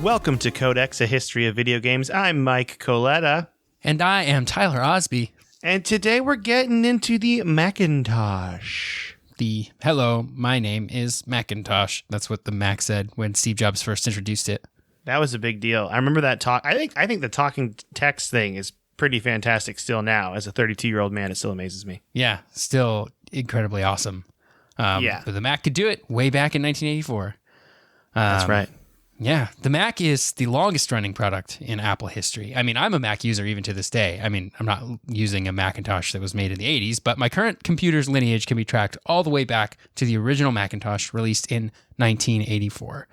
Welcome to Codex, a history of video games. I'm Mike Coletta. And I am Tyler Osby. And today we're getting into the Macintosh. Hello, my name is Macintosh. That's what the Mac said when Steve Jobs first introduced it. That was a big deal. I remember that talk. I think the talking text thing is pretty fantastic still now. As a 32-year-old man, it still amazes me. Yeah, still incredibly awesome. But the Mac could do it way back in 1984. That's right. Yeah, the Mac is the longest running product in Apple history. I mean, I'm a Mac user even to this day. I mean, I'm not using a Macintosh that was made in the 80s, but my current computer's lineage can be tracked all the way back to the original Macintosh released in 1984.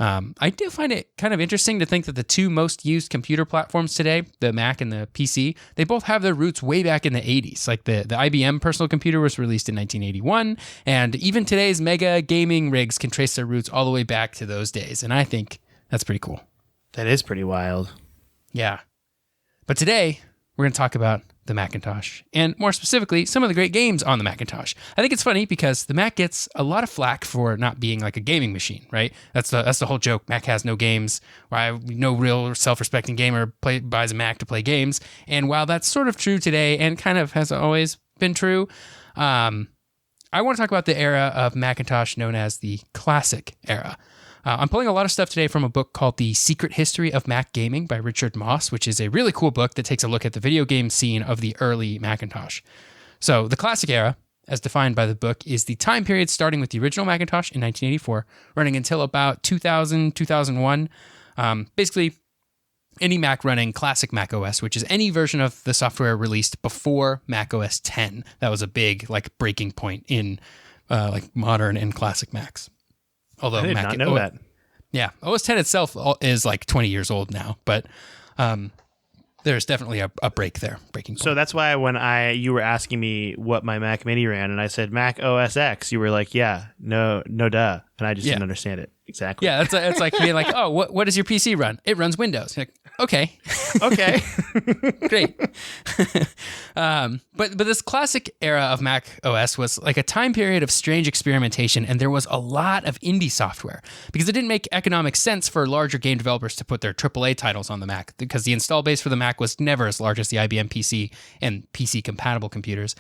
I do find it kind of interesting to think that the two most used computer platforms today, the Mac and the PC, they both have their roots way back in the 80s. Like the IBM personal computer was released in 1981, and even today's mega gaming rigs can trace their roots all the way back to those days, and I think that's pretty cool. That is pretty wild. Yeah. But today, we're going to talk about the Macintosh, and more specifically, some of the great games on the Macintosh. I think it's funny because the Mac gets a lot of flack for not being like a gaming machine, right? That's the whole joke. Mac has no games. Why no real self-respecting gamer buys a Mac to play games. And while that's sort of true today and kind of has always been true, I want to talk about the era of Macintosh known as the Classic era. I'm pulling a lot of stuff today from a book called The Secret History of Mac Gaming by Richard Moss, which is a really cool book that takes a look at the video game scene of the early Macintosh. So the Classic era, as defined by the book, is the time period starting with the original Macintosh in 1984, running until about 2000, 2001. Basically, any Mac running classic Mac OS, which is any version of the software released before Mac OS 10. That was a big breaking point in modern and classic Macs. Although I did not know that. Yeah, OS 10 itself is 20 years old now, but there's definitely a breaking point. So that's why when you were asking me what my Mac Mini ran, and I said Mac OS X, you were like, yeah, no duh, and I just didn't understand it exactly. Yeah, it's like being like, oh, what does your PC run? It runs Windows. You're like, okay, okay, great. But this classic era of Mac OS was like a time period of strange experimentation, and there was a lot of indie software because it didn't make economic sense for larger game developers to put their AAA titles on the Mac because the install base for the Mac was never as large as the IBM PC and PC-compatible computers.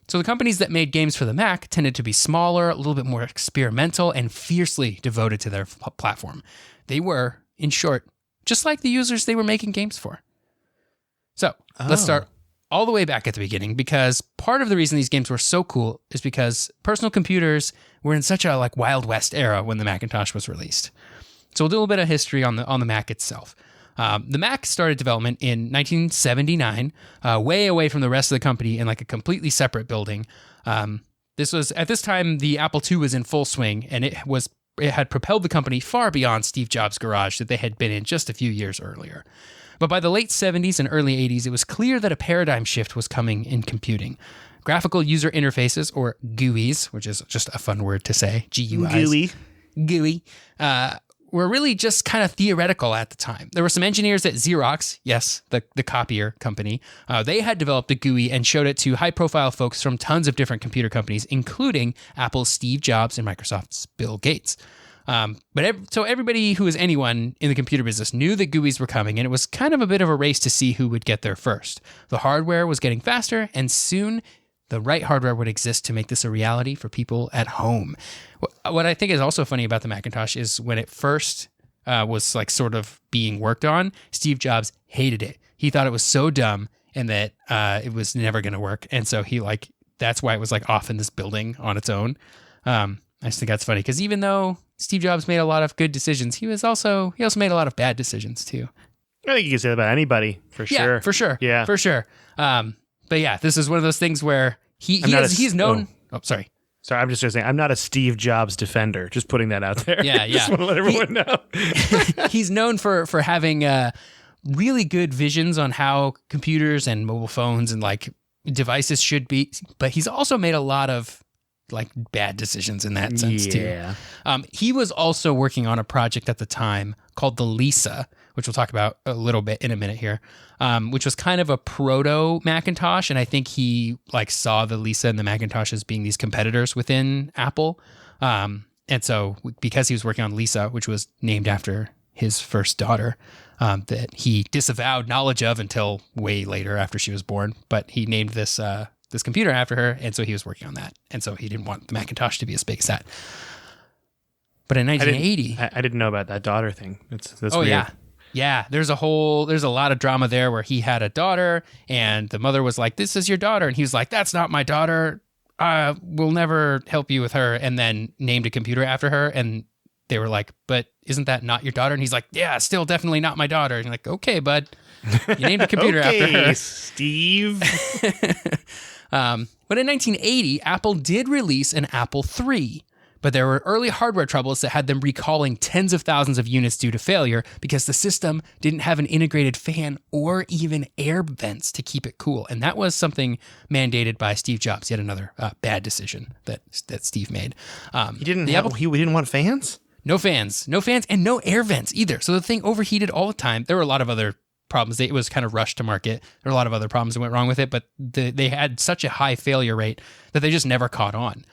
So the companies that made games for the Mac tended to be smaller, a little bit more experimental, and fiercely devoted to their platform. They were, in short, just like the users they were making games for. So let's start all the way back at the beginning, because part of the reason these games were so cool is because personal computers were in such a Wild West era when the Macintosh was released. So a little bit of history on the Mac itself. The Mac started development in 1979, way away from the rest of the company in a completely separate building. This was at this time the Apple II was in full swing, and it had propelled the company far beyond Steve Jobs' garage that they had been in just a few years earlier. But by the late 70s and early 80s, it was clear that a paradigm shift was coming in computing. Graphical user interfaces, or GUIs, which is just a fun word to say, GUIs. GUI. Were really just kind of theoretical at the time. There were some engineers at Xerox, yes, the copier company. They had developed a GUI and showed it to high-profile folks from tons of different computer companies, including Apple's Steve Jobs and Microsoft's Bill Gates. So everybody who was anyone in the computer business knew that GUIs were coming, and it was kind of a bit of a race to see who would get there first. The hardware was getting faster, and soon the right hardware would exist to make this a reality for people at home. What I think is also funny about the Macintosh is when it first was sort of being worked on, Steve Jobs hated it. He thought it was so dumb and that it was never going to work. And so he that's why it was off in this building on its own. I just think that's funny because even though Steve Jobs made a lot of good decisions, he also made a lot of bad decisions too. I think you can say that about anybody, for sure. Yeah, for sure. Yeah, for sure. But yeah, this is one of those things where he's known. Oh, sorry. Sorry, I'm just saying, I'm not a Steve Jobs defender. Just putting that out there. Yeah. Just want to let everyone know. He's known for having really good visions on how computers and mobile phones and devices should be, but he's also made a lot of bad decisions in that sense too. He was also working on a project at the time called the Lisa, which we'll talk about a little bit in a minute here, which was kind of a proto Macintosh. And I think he saw the Lisa and the Macintosh as being these competitors within Apple. And so because he was working on Lisa, which was named after his first daughter that he disavowed knowledge of until way later after she was born. But he named this computer after her, and so he was working on that. And so he didn't want the Macintosh to be as big as that. But in 1980... I didn't know about that daughter thing. That's oh, weird. yeah. Yeah, there's a lot of drama there where he had a daughter, and the mother was like, "This is your daughter." And he was like, "That's not my daughter. We'll never help you with her." And then named a computer after her, and they were like, "But isn't that not your daughter?" And he's like, "Yeah, still definitely not my daughter." And you're like, "Okay, bud, you named a computer after her." Steve. But in 1980, Apple did release an Apple III. But there were early hardware troubles that had them recalling tens of thousands of units due to failure because the system didn't have an integrated fan or even air vents to keep it cool. And that was something mandated by Steve Jobs. Yet another bad decision that Steve made. He didn't want fans? No fans, and no air vents either. So the thing overheated all the time. There were a lot of other problems. It was kind of rushed to market. There were a lot of other problems that went wrong with it, but they had such a high failure rate that they just never caught on.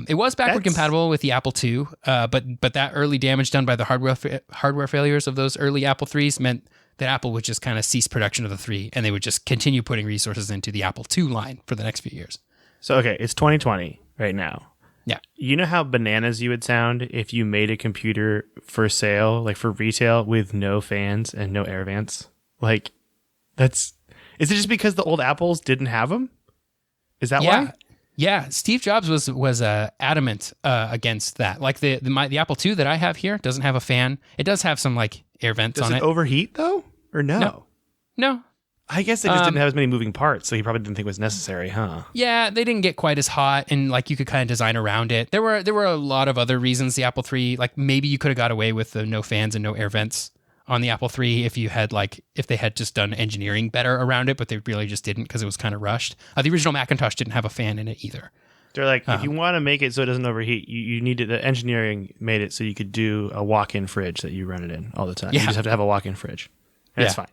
It was backward compatible with the Apple II, but that early damage done by the hardware failures of those early Apple IIIs meant that Apple would just kind of cease production of the 3, and they would just continue putting resources into the Apple II line for the next few years. So, okay, it's 2020 right now. Yeah. You know how bananas you would sound if you made a computer for sale, like for retail, with no fans and no air vents? Like, is it just because the old Apples didn't have them? Is that why? Yeah, Steve Jobs was adamant against that. Like the Apple II that I have here doesn't have a fan. It does have some like air vents on it. Does it overheat though, or no? No. I guess they just didn't have as many moving parts, so he probably didn't think it was necessary, huh? Yeah, they didn't get quite as hot, and like you could kind of design around it. There were a lot of other reasons the Apple III, like maybe you could have got away with the no fans and no air vents on the Apple III if they had just done engineering better around it, but they really just didn't because it was kind of rushed. The original Macintosh didn't have a fan in it either. They're like, if you want to make it so it doesn't overheat, you need to, the engineering made it so you could do a walk-in fridge that you run it in all the time. Yeah. You just have to have a walk-in fridge. And it's fine.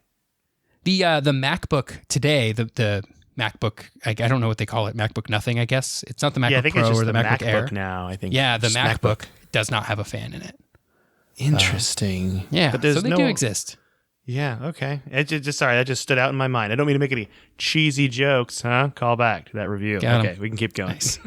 The MacBook today, the MacBook, I don't know what they call it, MacBook Nothing, I guess. It's not the MacBook I think Pro it's just or the MacBook Air. Now, I think. Yeah, the MacBook does not have a fan in it. Interesting. Yeah, so they do exist. Yeah, okay. Sorry, that just stood out in my mind. I don't mean to make any cheesy jokes, huh? Call back to that review. Okay, we can keep going. Nice.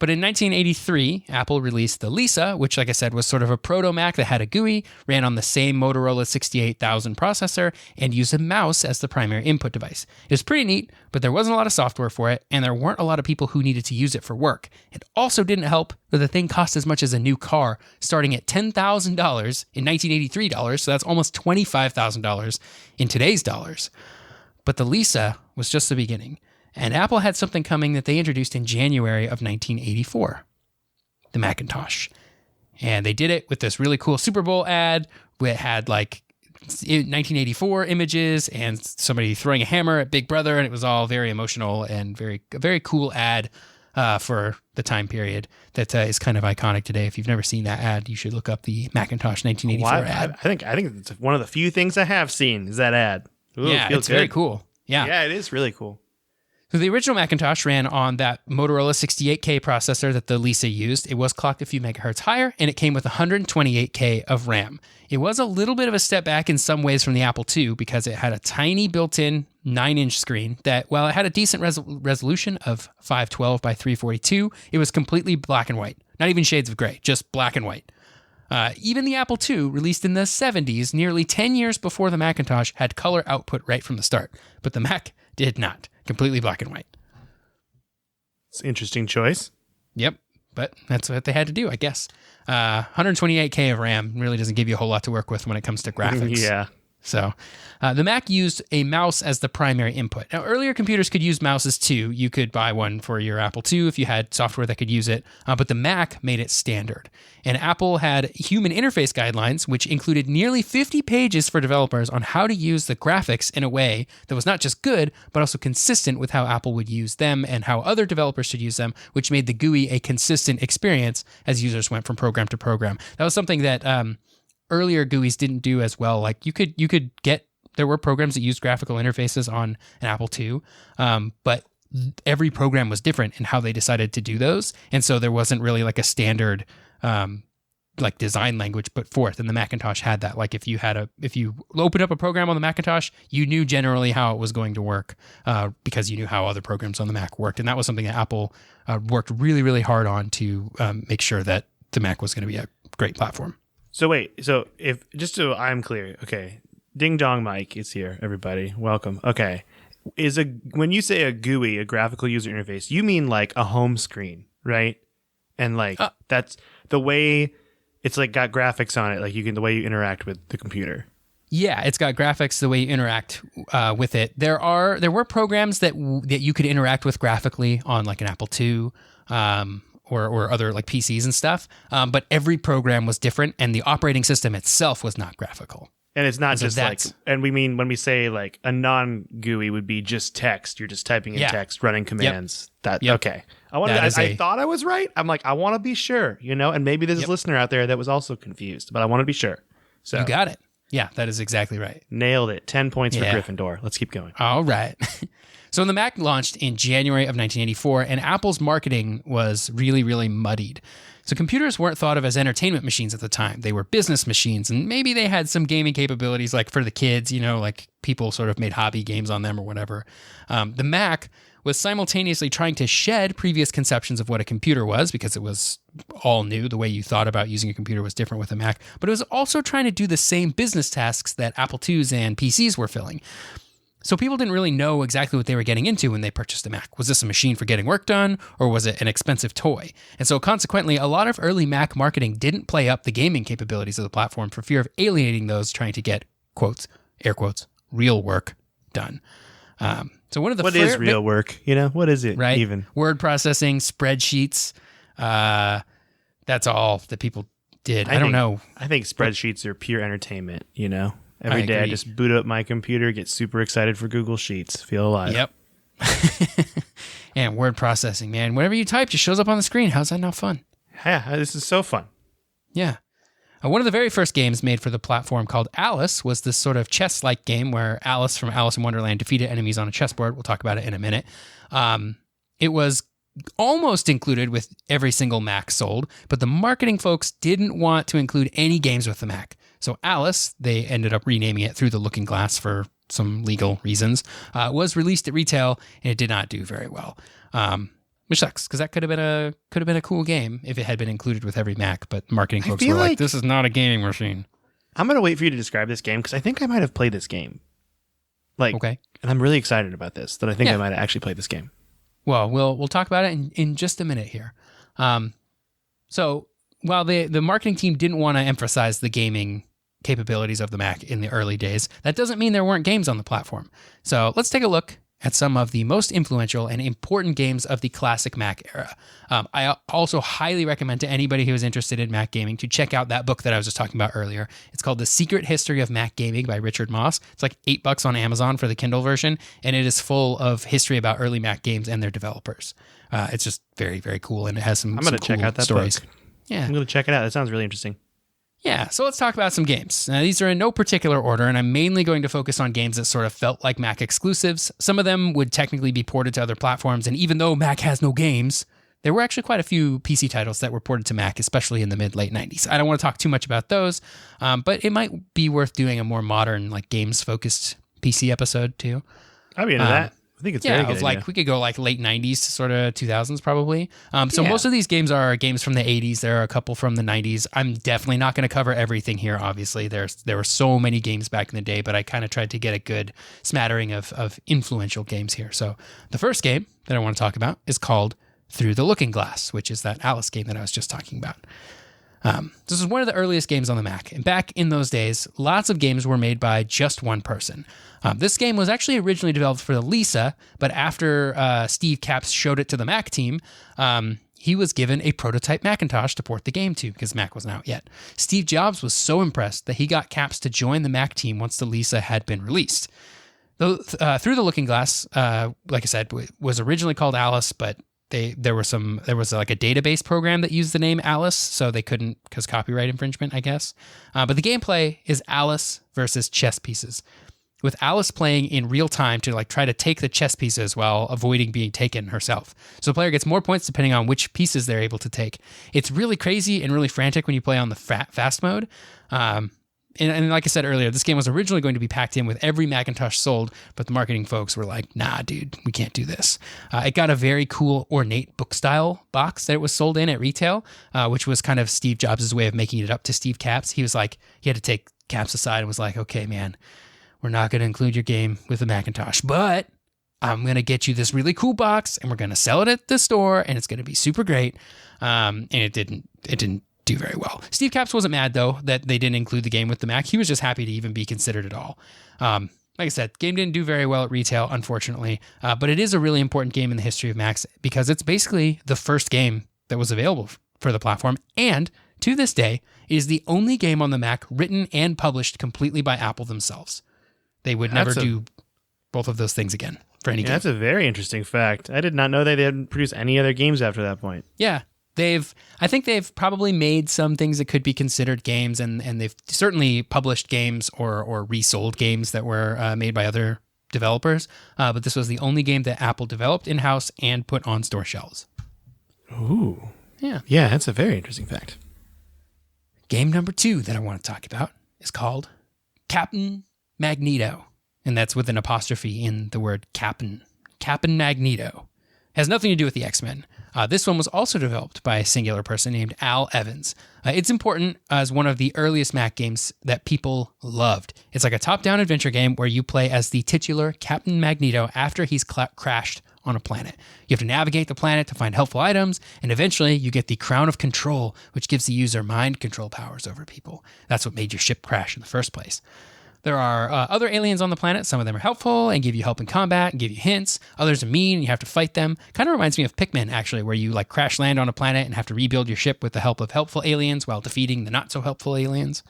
But in 1983, Apple released the Lisa, which, like I said, was sort of a proto-Mac that had a GUI, ran on the same Motorola 68000 processor, and used a mouse as the primary input device. It was pretty neat, but there wasn't a lot of software for it, and there weren't a lot of people who needed to use it for work. It also didn't help that the thing cost as much as a new car, starting at $10,000 in 1983 dollars, so that's almost $25,000 in today's dollars. But the Lisa was just the beginning. And Apple had something coming that they introduced in January of 1984, the Macintosh. And they did it with this really cool Super Bowl ad. It had like 1984 images and somebody throwing a hammer at Big Brother. And it was all very emotional and very cool ad for the time period that is kind of iconic today. If you've never seen that ad, you should look up the Macintosh 1984 ad. I think it's one of the few things I have seen is that ad. Ooh, yeah, it's very cool. Yeah, it is really cool. So the original Macintosh ran on that Motorola 68K processor that the Lisa used. It was clocked a few megahertz higher, and it came with 128K of RAM. It was a little bit of a step back in some ways from the Apple II because it had a tiny built-in 9-inch screen that, while it had a decent resolution of 512 by 342, it was completely black and white. Not even shades of gray, just black and white. Even the Apple II, released in the 70s, nearly 10 years before the Macintosh, had color output right from the start. But the Mac did not. Completely black and white. It's an interesting choice. Yep, but that's what they had to do, I guess. 128K of RAM really doesn't give you a whole lot to work with when it comes to graphics. Yeah. So the Mac used a mouse as the primary input. Now, earlier computers could use mouses too. You could buy one for your Apple II if you had software that could use it, but the Mac made it standard. And Apple had human interface guidelines, which included nearly 50 pages for developers on how to use the graphics in a way that was not just good, but also consistent with how Apple would use them and how other developers should use them, which made the GUI a consistent experience as users went from program to program. That was something that earlier GUIs didn't do as well. Like you could get, there were programs that used graphical interfaces on an Apple II, but every program was different in how they decided to do those. And so there wasn't really like a standard like design language put forth, and the Macintosh had that. Like if you opened up a program on the Macintosh, you knew generally how it was going to work because you knew how other programs on the Mac worked, and that was something that Apple worked really, really hard on to make sure that the Mac was going to be a great platform. So wait, so if just so I'm clear, okay, Ding Dong Mike is here, everybody, welcome. Okay, when you say a GUI, a graphical user interface, you mean like a home screen, right? And like that's the way it's like got graphics on it, like the way you interact with the computer. Yeah, it's got graphics, the way you interact with it. There were programs that you could interact with graphically on like an Apple II or other like PCs and stuff, but every program was different, and the operating system itself was not graphical. And it's not just like, and we mean when we say like a non-GUI would be just text. You're just typing in text, running commands. Okay. I thought I was right. I'm like, I want to be sure, and maybe there's a listener out there that was also confused, but I want to be sure. So you got it. Yeah, that is exactly right. Nailed it. 10 points for Gryffindor. Let's keep going. All right. So the Mac launched in January of 1984, and Apple's marketing was really, really muddied. So computers weren't thought of as entertainment machines at the time. They were business machines, and maybe they had some gaming capabilities like for the kids, like people sort of made hobby games on them or whatever. The Mac was simultaneously trying to shed previous conceptions of what a computer was, because it was all new. The way you thought about using a computer was different with a Mac, but it was also trying to do the same business tasks that Apple IIs and PCs were filling. So people didn't really know exactly what they were getting into when they purchased a Mac. Was this a machine for getting work done, or was it an expensive toy? And so consequently, a lot of early Mac marketing didn't play up the gaming capabilities of the platform for fear of alienating those trying to get, quotes, air quotes, real work done. So one of the what is real work? What is it? Right? Even word processing, spreadsheets. That's all that people did. I don't know. I think spreadsheets are pure entertainment. Every day I just boot up my computer, get super excited for Google Sheets, feel alive. Yep. And word processing, man. Whatever you type just shows up on the screen. How's that not fun? Yeah, this is so fun. Yeah. One of the very first games made for the platform, called Alice, was this sort of chess-like game where Alice from Alice in Wonderland defeated enemies on a chessboard. We'll talk about it in a minute. It was almost included with every single Mac sold, but the marketing folks didn't want to include any games with the Mac. So Alice, they ended up renaming it Through the Looking Glass for some legal reasons, was released at retail, and it did not do very well, which sucks, because that could have been a cool game if it had been included with every Mac. But marketing folks were like, "This is not a gaming machine." I'm gonna wait for you to describe this game, because I think I might have played this game. Okay, and I'm really excited about this. That I think I might have actually played this game. Well, we'll talk about it in just a minute here. So while the marketing team didn't want to emphasize the gaming capabilities of the Mac in the early days, that doesn't mean there weren't games on the platform. So let's take a look at some of the most influential and important games of the classic Mac era. I also highly recommend to anybody who is interested in Mac gaming to check out that book that I was just talking about earlier. It's called The Secret History of Mac Gaming by Richard Moss. It's like $8 on Amazon for the Kindle version, and it is full of history about early Mac games and their developers. It's just very, very cool, and it has some cool check out that stories. Book. Yeah, I'm going to check it out. That sounds really interesting. Yeah, so let's talk about some games. Now, these are in no particular order, and I'm mainly going to focus on games that sort of felt like Mac exclusives. Some of them would technically be ported to other platforms, and even though Mac has no games, there were actually quite a few PC titles that were ported to Mac, especially in the mid-late 90s. I don't want to talk too much about those, but it might be worth doing a more modern, like games-focused PC episode, too. I'd be into that. I think it's very good. Like we could go like late 90s to sort of 2000s probably. So most of these games are games from the 80s. There are a couple from the 90s. I'm definitely not going to cover everything here, obviously. There were so many games back in the day, but I kind of tried to get a good smattering of influential games here. So the first game that I want to talk about is called Through the Looking Glass, which is that Alice game that I was just talking about. This is one of the earliest games on the Mac, and back in those days, lots of games were made by just one person. This game was actually originally developed for the Lisa, but after Steve Capps showed it to the Mac team, he was given a prototype Macintosh to port the game to, because Mac wasn't out yet. Steve Jobs was so impressed that he got Capps to join the Mac team once the Lisa had been released. Through the Looking Glass, like I said, was originally called Alice, but there was like a database program that used the name Alice, so they couldn't, because copyright infringement, I guess. But the gameplay is Alice versus chess pieces. with Alice playing in real time to like try to take the chess pieces while avoiding being taken herself. So the player gets more points depending on which pieces they're able to take. It's really crazy and really frantic when you play on the fast mode. And like I said earlier, this game was originally going to be packed in with every Macintosh sold, but the marketing folks were like, nah, dude, we can't do this. It got a very cool, ornate book style box that it was sold in at retail, which was kind of Steve Jobs' way of making it up to Steve Capps. He was like, he had to take Capps aside and was like, okay, man, we're not going to include your game with the Macintosh, but I'm going to get you this really cool box and we're going to sell it at the store and it's going to be super great. And it didn't do very well. Steve Capps wasn't mad though that they didn't include the game with the Mac. He was just happy to even be considered at all. Like I said, game didn't do very well at retail, unfortunately, but it is a really important game in the history of Macs because it's basically the first game that was available for the platform. And to this day, it is the only game on the Mac written and published completely by Apple themselves. They would never do both of those things again for any game. That's a very interesting fact. I did not know they didn't produce any other games after that point. Yeah. I think they've probably made some things that could be considered games, and they've certainly published games or resold games that were made by other developers. But this was the only game that Apple developed in-house and put on store shelves. Ooh. Yeah. Yeah, that's a very interesting fact. Game number 2 that I want to talk about is called Captain Magneto. And that's with an apostrophe in the word Captain. Captain Magneto. Has nothing to do with the X-Men. This one was also developed by a singular person named Al Evans. It's important as one of the earliest Mac games that people loved. It's like a top-down adventure game where you play as the titular Captain Magneto after he's crashed on a planet. You have to navigate the planet to find helpful items, and eventually you get the Crown of Control, which gives the user mind control powers over people. That's what made your ship crash in the first place. There are other aliens on the planet. Some of them are helpful and give you help in combat and give you hints. Others are mean and you have to fight them. Kind of reminds me of Pikmin, actually, where you like crash land on a planet and have to rebuild your ship with the help of helpful aliens while defeating the not so helpful aliens.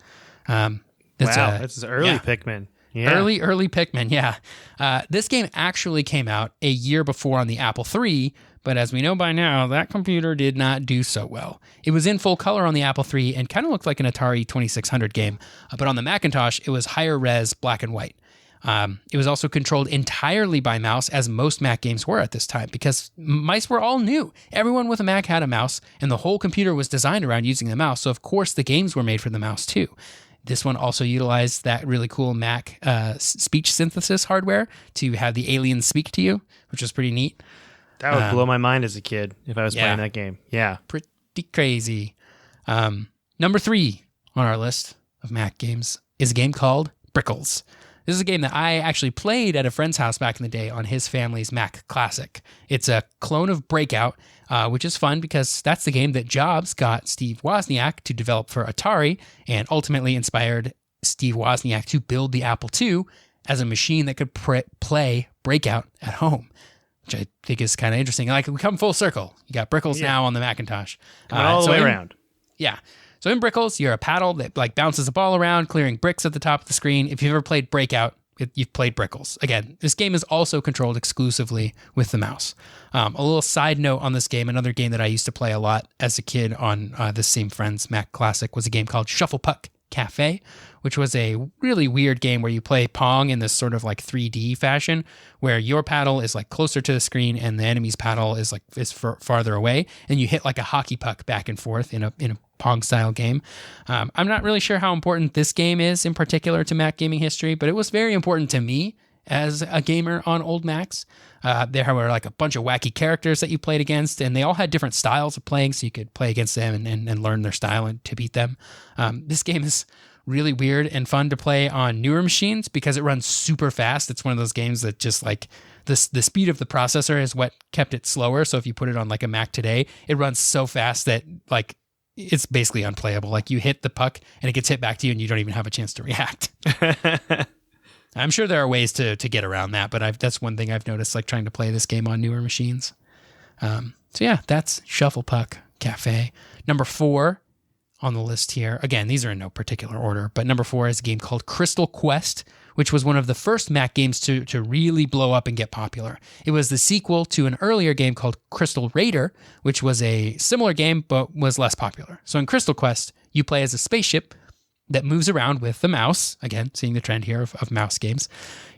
That's early Pikmin. Yeah. Early Pikmin, yeah. This game actually came out a year before on the Apple III, but as we know by now, that computer did not do so well. It was in full color on the Apple III and kind of looked like an Atari 2600 game, but on the Macintosh, it was higher res black and white. It was also controlled entirely by mouse, as most Mac games were at this time, because mice were all new. Everyone with a Mac had a mouse, and the whole computer was designed around using the mouse, so of course the games were made for the mouse too. This one also utilized that really cool Mac speech synthesis hardware to have the aliens speak to you, which was pretty neat. That would blow my mind as a kid if I was playing that game. Yeah. Pretty crazy. Number 3 on our list of Mac games is a game called Brickles. This is a game that I actually played at a friend's house back in the day on his family's Mac Classic. It's a clone of Breakout, which is fun because that's the game that Jobs got Steve Wozniak to develop for Atari and ultimately inspired Steve Wozniak to build the Apple II as a machine that could play Breakout at home, which I think is kind of interesting. Like, we come full circle. You got Brickles now on the Macintosh. All the way around. Yeah. So in Brickles, you're a paddle that like bounces a ball around, clearing bricks at the top of the screen. If you've ever played Breakout, you've played Brickles. Again, this game is also controlled exclusively with the mouse. A little side note on this game, another game that I used to play a lot as a kid on this same friend's Mac Classic was a game called Shuffle Puck Cafe, which was a really weird game where you play Pong in this sort of like 3D fashion, where your paddle is like closer to the screen and the enemy's paddle is farther away, and you hit like a hockey puck back and forth in a Pong style game. I'm not really sure how important this game is in particular to Mac gaming history, but it was very important to me as a gamer on old Macs. There were like a bunch of wacky characters that you played against, and they all had different styles of playing, so you could play against them and learn their style and to beat them. This game is really weird and fun to play on newer machines because it runs super fast. It's one of those games that just like the speed of the processor is what kept it slower. So if you put it on like a Mac today, it runs so fast that like it's basically unplayable. Like you hit the puck and it gets hit back to you and you don't even have a chance to react. I'm sure there are ways to get around that, but that's one thing I've noticed, like trying to play this game on newer machines. So yeah, that's Shuffle Puck Cafe. Number 4 on the list here. Again, these are in no particular order, but number 4 is a game called Crystal Quest, which was one of the first Mac games to really blow up and get popular. It was the sequel to an earlier game called Crystal Raider, which was a similar game but was less popular. So in Crystal Quest, you play as a spaceship that moves around with the mouse. Again, seeing the trend here of mouse games.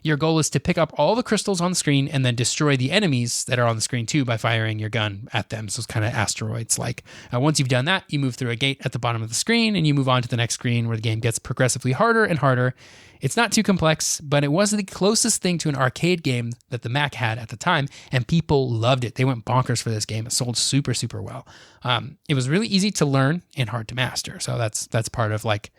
Your goal is to pick up all the crystals on the screen and then destroy the enemies that are on the screen too by firing your gun at them. So it's kind of asteroids like. Once you've done that, you move through a gate at the bottom of the screen and you move on to the next screen where the game gets progressively harder and harder. It's not too complex, but it was the closest thing to an arcade game that the Mac had at the time, and people loved it. They went bonkers for this game. It sold super, super well. It was really easy to learn and hard to master. So that's part of like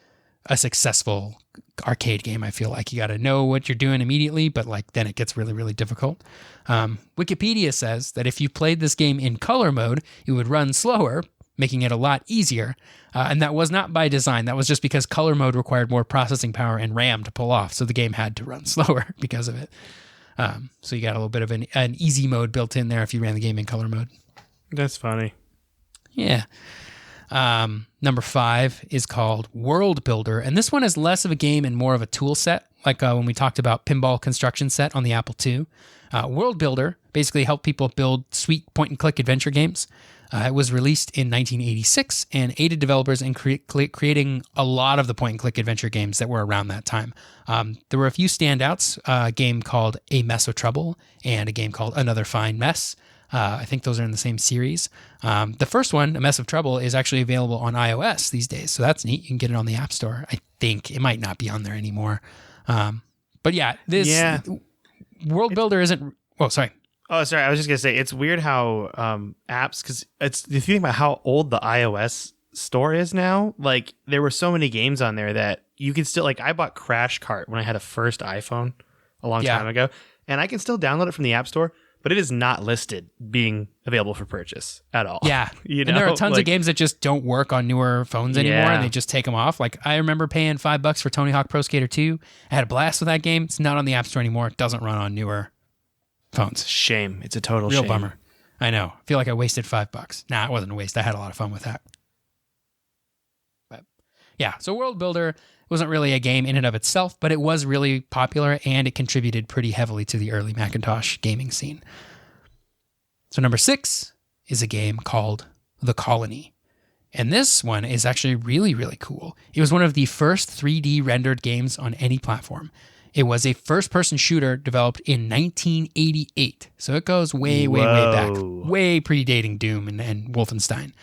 a successful arcade game. I feel like you got to know what you're doing immediately, but like then it gets really, really difficult. Wikipedia says that if you played this game in color mode, it would run slower, making it a lot easier. And that was not by design. That was just because color mode required more processing power and RAM to pull off. So the game had to run slower because of it. So you got a little bit of an easy mode built in there if you ran the game in color mode. That's funny. Yeah. Number 5 is called World Builder. And this one is less of a game and more of a tool set, like when we talked about Pinball Construction Set on the Apple II. World Builder basically helped people build sweet point-and-click adventure games. It was released in 1986 and aided developers in creating a lot of the point-and-click adventure games that were around that time. There were a few standouts, a game called A Mess of Trouble and a game called Another Fine Mess. I think those are in the same series. The first one, A Mess of Trouble, is actually available on iOS these days, so that's neat. You can get it on the App Store. I think it might not be on there anymore. But yeah, World Builder isn't... Oh, sorry. Oh, sorry. I was just going to say, it's weird how apps, because if you think about how old the iOS store is now, like there were so many games on there that you could still, like I bought Crash Kart when I had a first iPhone a long time ago, and I can still download it from the App Store, but it is not listed being available for purchase at all. Yeah. You know? And there are tons of games that just don't work on newer phones anymore, and they just take them off. Like I remember paying $5 for Tony Hawk Pro Skater 2. I had a blast with that game. It's not on the App Store anymore. It doesn't run on newer phones. Shame. It's a total Real shame. bummer. I know. I feel like I wasted $5. Nah, it wasn't a waste. I had a lot of fun with that. But yeah, so World Builder wasn't really a game in and of itself, but it was really popular and it contributed pretty heavily to the early Macintosh gaming scene. So number 6 is a game called The Colony. And this one is actually really, really cool. It was one of the first 3D rendered games on any platform. It was a first-person shooter developed in 1988. So it goes way, way, way back. Way predating Doom and Wolfenstein.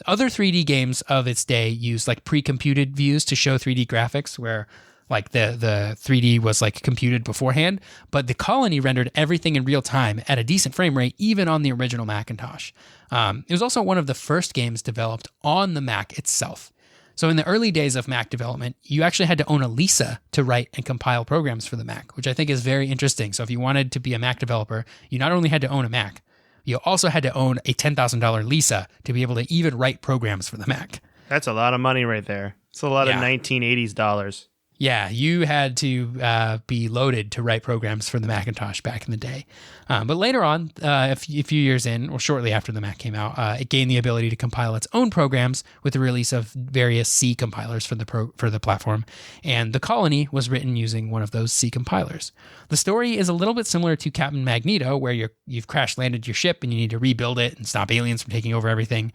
Other 3D games of its day used like pre-computed views to show 3D graphics where like the 3D was like computed beforehand. But The Colony rendered everything in real time at a decent frame rate, even on the original Macintosh. It was also one of the first games developed on the Mac itself. So in the early days of Mac development, you actually had to own a Lisa to write and compile programs for the Mac, which I think is very interesting. So if you wanted to be a Mac developer, you not only had to own a Mac, you also had to own a $10,000 Lisa to be able to even write programs for the Mac. That's a lot of money right there. It's a lot of 1980s dollars. Yeah, you had to be loaded to write programs for the Macintosh back in the day. But later on, a few years in, or shortly after the Mac came out, it gained the ability to compile its own programs with the release of various C compilers for the platform. And The Colony was written using one of those C compilers. The story is a little bit similar to Captain Magneto, where you've crash landed your ship and you need to rebuild it and stop aliens from taking over everything.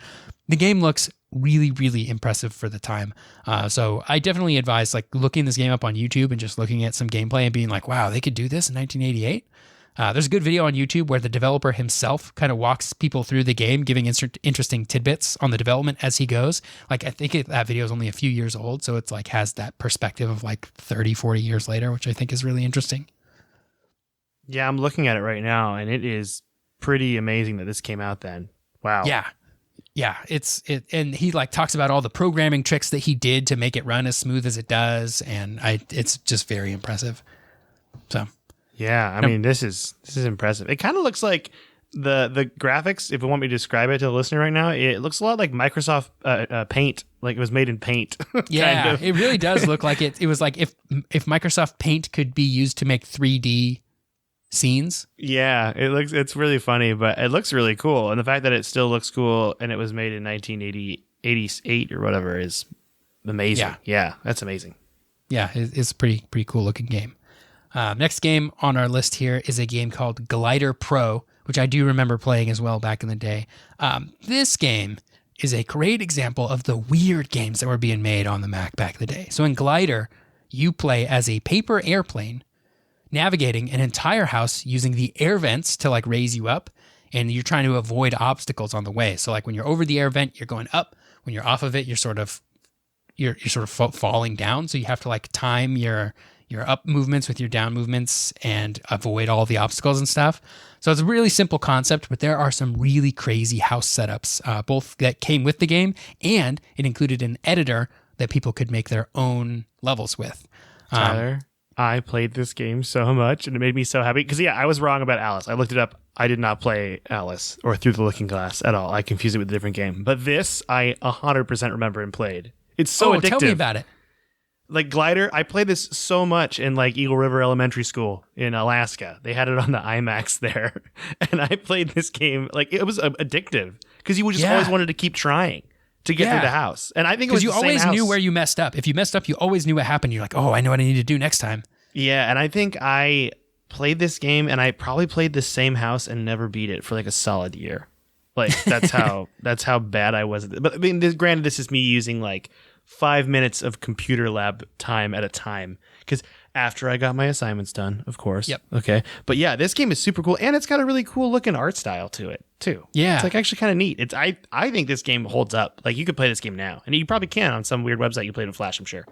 The game looks really, really impressive for the time. So I definitely advise like looking this game up on YouTube and just looking at some gameplay and being like, wow, they could do this in 1988. There's a good video on YouTube where the developer himself kind of walks people through the game, giving interesting tidbits on the development as he goes. Like I think that video is only a few years old, so it's like has that perspective of like 30, 40 years later, which I think is really interesting. Yeah, I'm looking at it right now, and it is pretty amazing that this came out then. Wow. Yeah, and he like talks about all the programming tricks that he did to make it run as smooth as it does, and it's just very impressive. So, yeah, I mean this is impressive. It kind of looks like the graphics. If you want me to describe it to the listener right now, it looks a lot like Microsoft Paint, like it was made in Paint. Yeah, kind of. It really does look like it. It was like if Microsoft Paint could be used to make 3D scenes. Yeah, it's really funny, but it looks really cool. And the fact that it still looks cool and it was made in 1988 or whatever is amazing. Yeah, that's amazing. Yeah, it's a pretty cool looking game. Next game on our list here is a game called Glider Pro, which I do remember playing as well back in the day. This game is a great example of the weird games that were being made on the Mac back in the day. So in Glider, you play as a paper airplane navigating an entire house using the air vents to like raise you up, and you're trying to avoid obstacles on the way. So like when you're over the air vent, you're going up. When you're off of it, you're sort of falling down. So you have to like time your up movements with your down movements and avoid all the obstacles and stuff. So it's a really simple concept, but there are some really crazy house setups, both that came with the game, and it included an editor that people could make their own levels with. Tyler, I played this game so much, and it made me so happy. Because, I was wrong about Alice. I looked it up. I did not play Alice or Through the Looking Glass at all. I confused it with a different game. But this, I 100% remember and played. It's so addictive. Tell me about it. Like Glider, I played this so much in like Eagle River Elementary School in Alaska. They had it on the IMAX there. And I played this game. Like, it was addictive because you just always wanted to keep trying to get through the house. And I think it was because you the same always house. knew where you messed up. If you messed up, you always knew what happened. You're like, oh, I know what I need to do next time. Yeah, and I think I played this game and I probably played the same house and never beat it for like a solid year. Like that's how bad I was at it. But I mean, granted, this is me using like 5 minutes of computer lab time at a time because after I got my assignments done, of course. Yep. Okay. But yeah, this game is super cool and it's got a really cool looking art style to it too. Yeah. It's like actually kind of neat. It's I think this game holds up. Like you could play this game now, and you probably can on some weird website you played in Flash, I'm sure.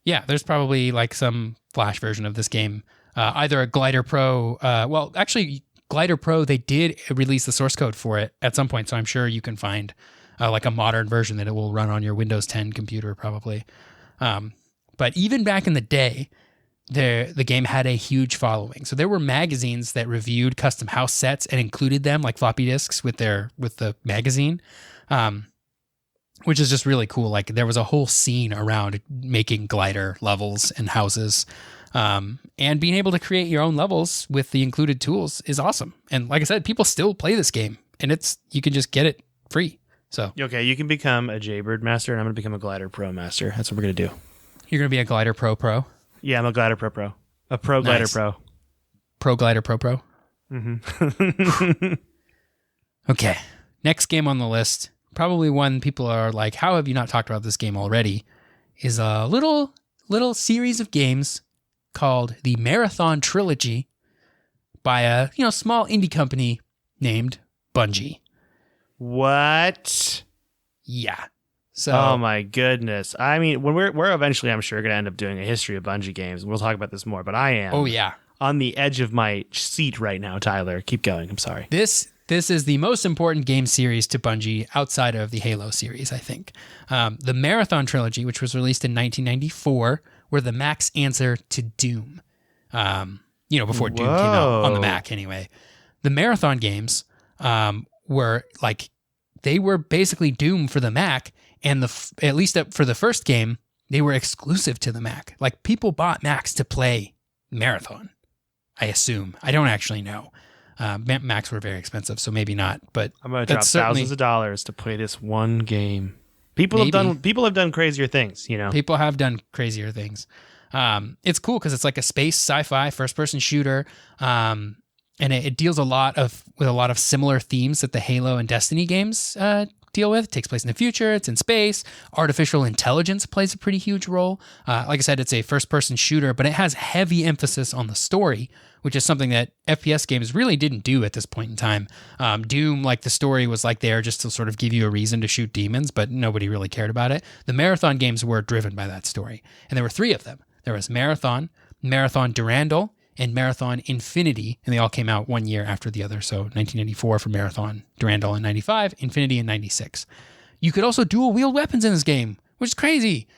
Yeah, there's probably like some Flash version of this game. Either a Glider Pro. Actually, Glider Pro, they did release the source code for it at some point, so I'm sure you can find like a modern version that it will run on your Windows 10 computer probably. But even back in the day, the game had a huge following. So there were magazines that reviewed custom house sets and included them like floppy disks with the magazine. Which is just really cool. Like there was a whole scene around making Glider levels and houses. And being able to create your own levels with the included tools is awesome. And like I said, people still play this game, and you can just get it free. So okay, you can become a Jaybird master, and I'm going to become a Glider Pro master. That's what we're going to do. You're going to be a Glider Pro? Yeah, I'm a Glider Pro. A Pro Glider Nice. Pro. Pro Glider Pro? Mm-hmm. Okay, next game on the list, probably one people are like, how have you not talked about this game already, is a little series of games called the Marathon Trilogy by a small indie company named Bungie. What? Yeah. So, oh my goodness. I mean, when we're eventually, I'm sure, going to end up doing a history of Bungie games. We'll talk about this more, but I am. Oh yeah. On the edge of my seat right now, Tyler. Keep going. I'm sorry. This is the most important game series to Bungie outside of the Halo series, I think. The Marathon Trilogy, which was released in 1994, were the Mac's answer to Doom. Before Doom came out on the Mac anyway. The Marathon games were like, they were basically Doom for the Mac, and at least for the first game, they were exclusive to the Mac. Like people bought Macs to play Marathon, I assume. I don't actually know. Macs were very expensive, so maybe not. But I'm going to drop thousands of dollars to play this one game. People have done crazier things, People have done crazier things. It's cool because it's like a space sci-fi first-person shooter, and it deals with a lot of similar themes that the Halo and Destiny games deal with. It takes place in the future. It's in space. Artificial intelligence plays a pretty huge role. Like I said, it's a first-person shooter, but it has heavy emphasis on the story, which is something that FPS games really didn't do at this point in time. Doom, like the story was like there just to sort of give you a reason to shoot demons, but nobody really cared about it. The Marathon games were driven by that story, and there were 3 of them. There was Marathon, Marathon Durandal, and Marathon Infinity, and they all came out 1 year after the other. So 1994 for Marathon, Durandal in 95, Infinity in 96. You could also dual wield weapons in this game, which is crazy.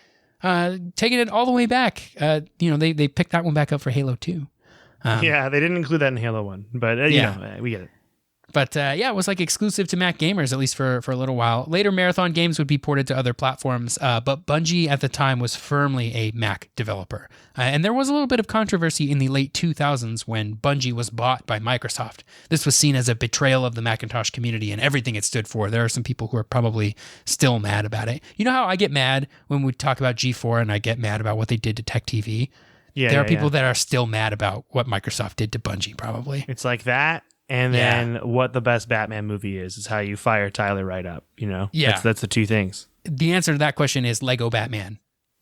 Taking it all the way back, they picked that one back up for Halo 2. Yeah, they didn't include that in Halo 1, but we get it. But it was like exclusive to Mac gamers, at least for a little while. Later, Marathon games would be ported to other platforms, but Bungie at the time was firmly a Mac developer. And there was a little bit of controversy in the late 2000s when Bungie was bought by Microsoft. This was seen as a betrayal of the Macintosh community and everything it stood for. There are some people who are probably still mad about it. You know how I get mad when we talk about G4 and I get mad about what they did to Tech TV? Yeah, there are people that are still mad about what Microsoft did to Bungie, probably. It's like that and then what the best Batman movie is how you fire Tyler right up. You know, Yeah. that's the two things. The answer to that question is Lego Batman.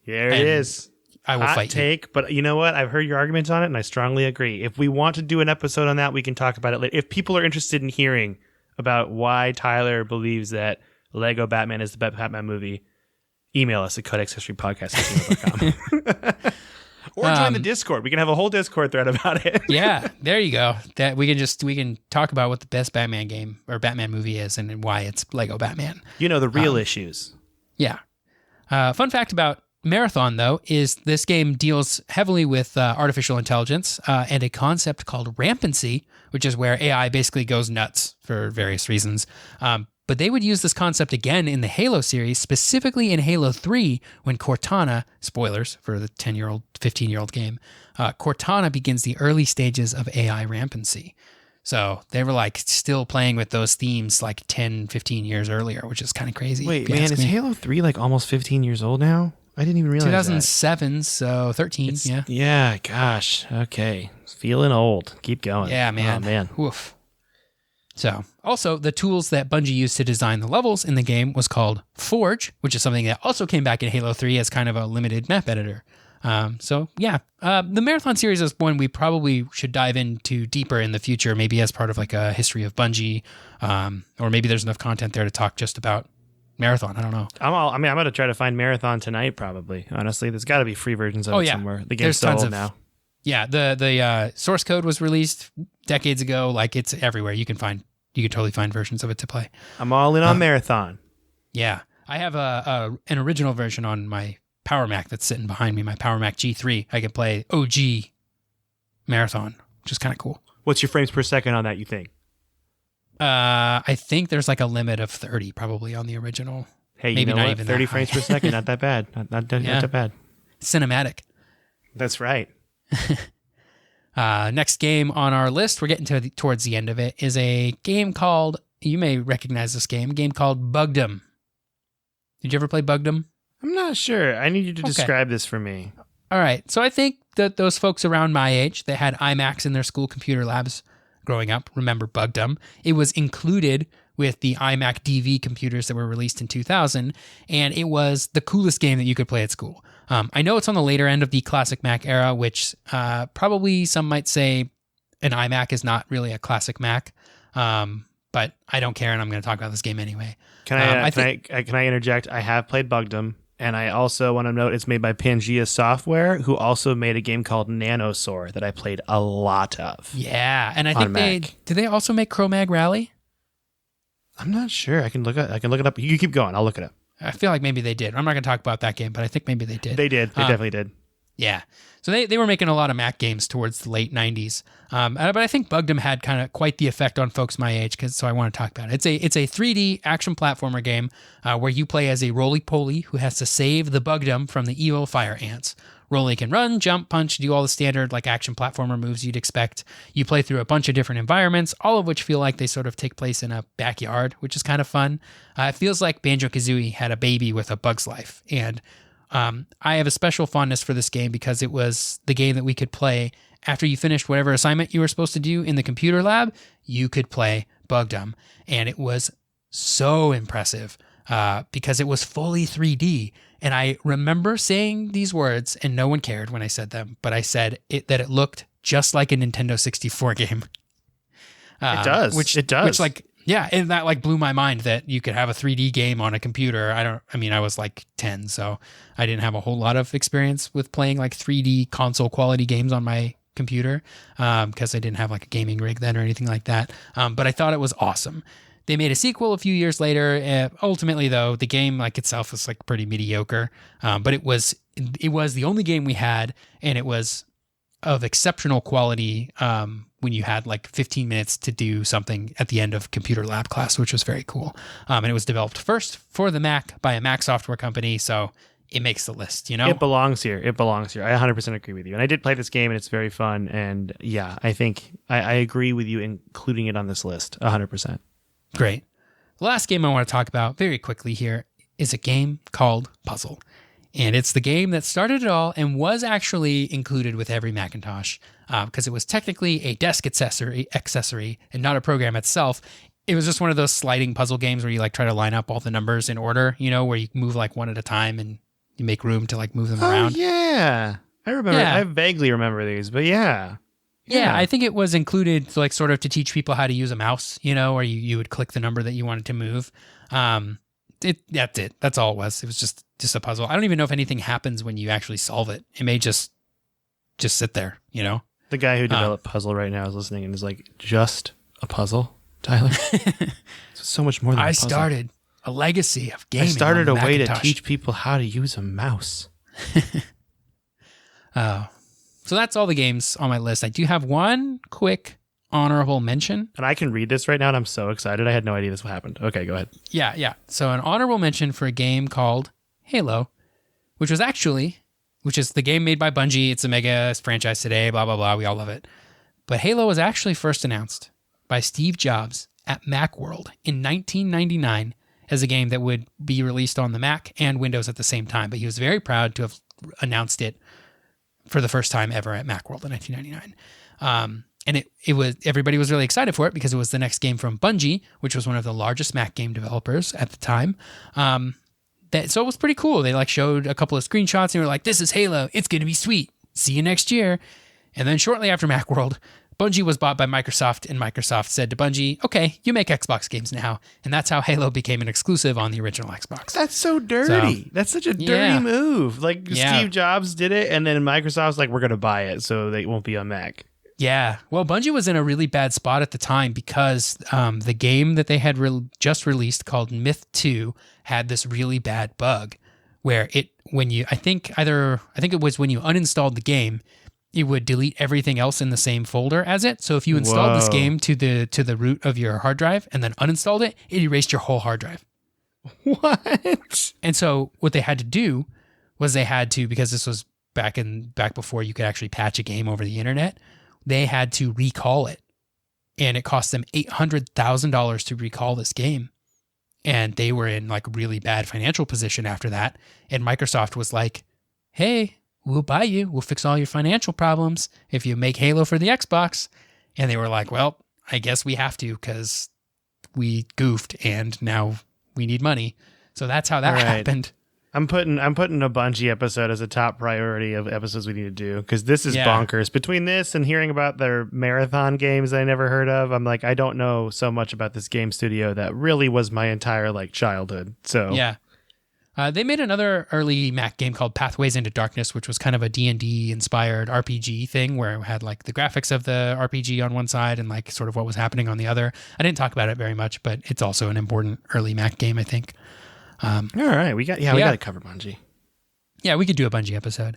There it is. I will Hot fight take, but you know what? I've heard your arguments on it, and I strongly agree. If we want to do an episode on that, we can talk about it later. If people are interested in hearing about why Tyler believes that Lego Batman is the best Batman movie, email us at codexhistorypodcast@gmail.com. Or join the Discord. We can have a whole Discord thread about it. Yeah, there you go. That we can talk about what the best Batman game or Batman movie is and why it's Lego Batman. You know, the real issues. Yeah. Fun fact about Marathon, though, is this game deals heavily with artificial intelligence and a concept called rampancy, which is where AI basically goes nuts for various reasons. But they would use this concept again in the Halo series, specifically in Halo 3, when Cortana, spoilers for the 10-year-old, 15-year-old game, Cortana begins the early stages of AI rampancy. So they were like still playing with those themes like 10, 15 years earlier, which is kind of crazy. Wait, man, is Halo 3 like almost 15 years old now? I didn't even realize 2007, so 13, yeah. Yeah, gosh. Okay. Feeling old. Keep going. Yeah, man. Oh, man. Woof. So, also, the tools that Bungie used to design the levels in the game was called Forge, which is something that also came back in Halo 3 as kind of a limited map editor. The Marathon series is one we probably should dive into deeper in the future, maybe as part of like a history of Bungie, or maybe there's enough content there to talk just about Marathon. I don't know. I'm going to try to find Marathon tonight, probably. Honestly, there's got to be free versions of it somewhere. The game's so old now. Yeah, the source code was released decades ago. Like it's everywhere. You can totally find versions of it to play. I'm all in on Marathon. Yeah, I have an original version on my Power Mac that's sitting behind me. My Power Mac G3. I can play OG Marathon, which is kind of cool. What's your frames per second on that? You think? I think there's like a limit of 30 probably on the original. Hey, maybe not even 30 frames per second. Not that bad. Not that bad. Cinematic. That's right. Next game on our list, we're getting towards the end of it, is a game called, you may recognize this game, a game called Bugdom. Did you ever play Bugdom? I'm not sure. I need you to describe this for me. All right. So I think that those folks around my age that had iMacs in their school computer labs growing up remember Bugdom. It was included with the iMac DV computers that were released in 2000, and it was the coolest game that you could play at school. I know it's on the later end of the classic Mac era, which probably some might say an iMac is not really a classic Mac, but I don't care, and I'm going to talk about this game anyway. Can I interject? I have played Bugdom, and I also want to note it's made by Pangea Software, who also made a game called Nanosaur that I played a lot of. Yeah, and I think did they also make Cro-Mag Rally? I'm not sure. I can look it up. You keep going. I'll look it up. I feel like maybe they did. I'm not going to talk about that game, but I think maybe they did. They did. They definitely did. Yeah. So they were making a lot of Mac games towards the late 90s. But I think Bugdom had kind of quite the effect on folks my age, so I want to talk about it. It's a 3D action platformer game where you play as a roly-poly who has to save the Bugdom from the evil fire ants. Roly can run, jump, punch, do all the standard like action platformer moves you'd expect. You play through a bunch of different environments, all of which feel like they sort of take place in a backyard, which is kind of fun. It feels like Banjo-Kazooie had a baby with A Bug's Life. And I have a special fondness for this game because it was the game that we could play after you finished whatever assignment you were supposed to do in the computer lab. You could play Bugdom. And it was so impressive because it was fully 3D. And I remember saying these words, and no one cared when I said them, but I said that it looked just like a Nintendo 64 game. It does. It does. And that like blew my mind that you could have a 3D game on a computer. I was like 10, so I didn't have a whole lot of experience with playing like 3D console quality games on my computer because I didn't have like a gaming rig then or anything like that. But I thought it was awesome. They made a sequel a few years later. Ultimately, though, the game like itself was like pretty mediocre. But it was the only game we had, and it was of exceptional quality when you had like 15 minutes to do something at the end of computer lab class, which was very cool. And it was developed first for the Mac by a Mac software company, so it makes the list, you know? It belongs here. I 100% agree with you. And I did play this game, and it's very fun. And yeah, I think I agree with you including it on this list, 100%. Great. The last game I want to talk about very quickly here is a game called Puzzle. And it's the game that started it all and was actually included with every Macintosh because it was technically a desk accessory and not a program itself. It was just one of those sliding puzzle games where you like try to line up all the numbers in order, where you move like one at a time and you make room to like move them around. Yeah. I remember. Yeah. I vaguely remember these, but yeah. Yeah, I think it was included like sort of to teach people how to use a mouse, where you would click the number that you wanted to move. That's it. That's all it was. It was just a puzzle. I don't even know if anything happens when you actually solve it. It may just sit there, The guy who developed Puzzle right now is listening and is like, just a puzzle, Tyler? It's so much more than a puzzle. I started a legacy of gaming. I started a way to Macintosh. teach people how to use a mouse. Oh. So that's all the games on my list. I do have one quick honorable mention. And I can read this right now, and I'm so excited. I had no idea this happened. Okay, go ahead. Yeah. So an honorable mention for a game called Halo, which is the game made by Bungie. It's a mega franchise today, blah, blah, blah. We all love it. But Halo was actually first announced by Steve Jobs at Macworld in 1999 as a game that would be released on the Mac and Windows at the same time. But he was very proud to have announced it for the first time ever at Macworld in 1999. And it was, everybody was really excited for it because it was the next game from Bungie, which was one of the largest Mac game developers at the time. So it was pretty cool. They like showed a couple of screenshots and were like, this is Halo. It's going to be sweet. See you next year. And then shortly after Macworld, Bungie was bought by Microsoft, and Microsoft said to Bungie, okay, you make Xbox games now. And that's how Halo became an exclusive on the original Xbox. That's so dirty. That's such a dirty move. Like Steve Jobs did it, and then Microsoft's like, we're going to buy it so they won't be on Mac. Yeah. Well, Bungie was in a really bad spot at the time because the game that they had just released called Myth 2 had this really bad bug where I think it was when you uninstalled the game, it would delete everything else in the same folder as it. So if you installed this game to the root of your hard drive and then uninstalled it, it erased your whole hard drive. What? And so what they had to do was because this was back before you could actually patch a game over the internet, they had to recall it. And it cost them $800,000 to recall this game. And they were in like really bad financial position after that. And Microsoft was like, hey, we'll buy you. We'll fix all your financial problems if you make Halo for the Xbox. And they were like, well, I guess we have to because we goofed and now we need money. So that's how that happened. I'm putting a Bungie episode as a top priority of episodes we need to do because this is bonkers. Between this and hearing about their marathon games I never heard of, I'm like, I don't know so much about this game studio that really was my entire like childhood. So yeah. They made another early Mac game called Pathways into Darkness, which was kind of a D&D inspired RPG thing where it had like the graphics of the RPG on one side and like sort of what was happening on the other. I didn't talk about it very much, but it's also an important early Mac game, I think. All right, we got to cover Bungie. Yeah, we could do a Bungie episode.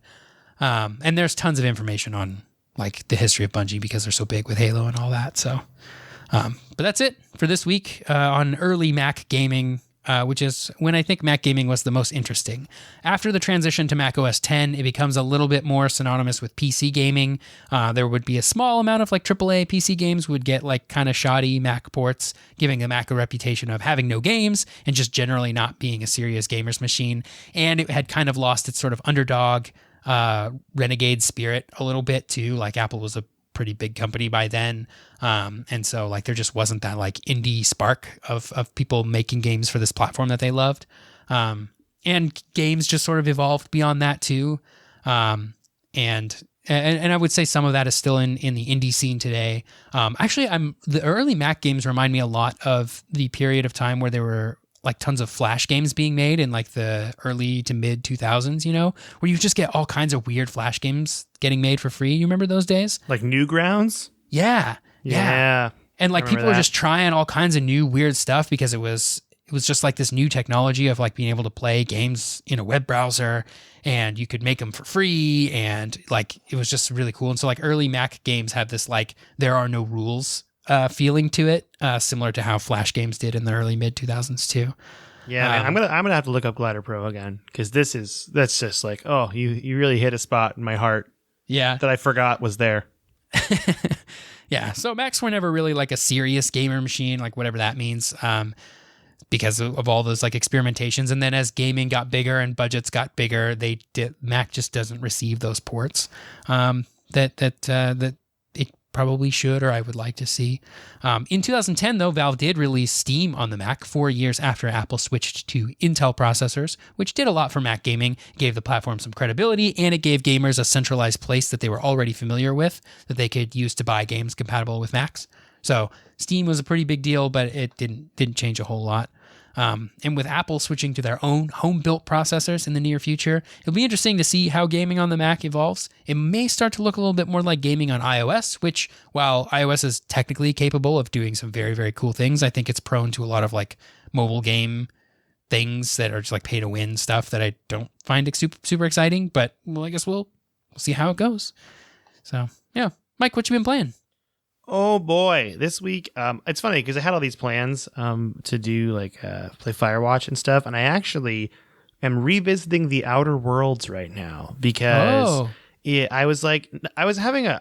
And there's tons of information on like the history of Bungie because they're so big with Halo and all that. So, but that's it for this week on early Mac gaming. Which is when I think Mac gaming was the most interesting. After the transition to Mac OS X, it becomes a little bit more synonymous with PC gaming. There would be a small amount of like AAA PC games would get like kind of shoddy Mac ports, giving the Mac a reputation of having no games and just generally not being a serious gamer's machine. And it had kind of lost its sort of underdog, renegade spirit a little bit too. Like Apple was a pretty big company by then. And so like there just wasn't that like indie spark of people making games for this platform that they loved. And games just sort of evolved beyond that too. And I would say some of that is still in the indie scene today. Actually, the early Mac games remind me a lot of the period of time where there were like tons of Flash games being made in like the early to mid 2000s, where you just get all kinds of weird Flash games getting made for free. You remember those days? Like Newgrounds? Yeah. And like people were just trying all kinds of new weird stuff because it was just like this new technology of like being able to play games in a web browser and you could make them for free. And like, it was just really cool. And so like early Mac games had this, like, there are no rules feeling to it, similar to how Flash games did in the early mid 2000s too. Yeah, man, I'm gonna have to look up Glider Pro again because that's just like, oh, you really hit a spot in my heart. Yeah, that I forgot was there. Yeah, so Macs were never really like a serious gamer machine, like whatever that means. because of all those like experimentations. And then as gaming got bigger and budgets got bigger, Mac just doesn't receive those ports that it probably should, or I would like to see. In 2010, though, Valve did release Steam on the Mac 4 years after Apple switched to Intel processors, which did a lot for Mac gaming, gave the platform some credibility, and it gave gamers a centralized place that they were already familiar with that they could use to buy games compatible with Macs. So Steam was a pretty big deal, but it didn't change a whole lot. And with Apple switching to their own home-built processors in the near future, it'll be interesting to see how gaming on the Mac evolves. It may start to look a little bit more like gaming on iOS, which, while iOS is technically capable of doing some very, very cool things, I think it's prone to a lot of like mobile game things that are just like pay-to-win stuff that I don't find super exciting. But well, I guess we'll see how it goes. So yeah, Mike, what you been playing? Oh boy, this week, it's funny because I had all these plans to do like play Firewatch and stuff, and I actually am revisiting the Outer Worlds right now because I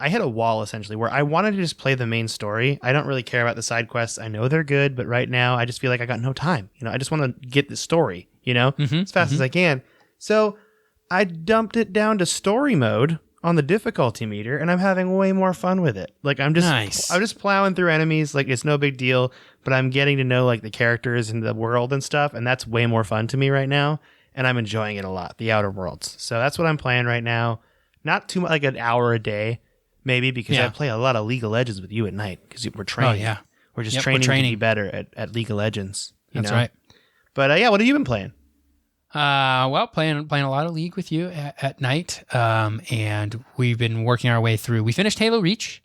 hit a wall essentially where I wanted to just play the main story. I don't really care about the side quests. I know they're good, but right now I just feel like I got no time. I just want to get the story, as fast as I can. So I dumped it down to story mode on the difficulty meter, and I'm having way more fun with it. Like I'm just plowing through enemies, like it's no big deal, but I'm getting to know like the characters and the world and stuff, and that's way more fun to me right now, and I'm enjoying it a lot, the Outer Worlds. So that's what I'm playing right now. Not too much, like an hour a day, maybe, because I play a lot of League of Legends with you at night, because we're training. Oh, yeah. We're just training to be better at League of Legends. That's right. But what have you been playing? Well, playing a lot of League with you at night, and we've been working our way through. We finished Halo Reach.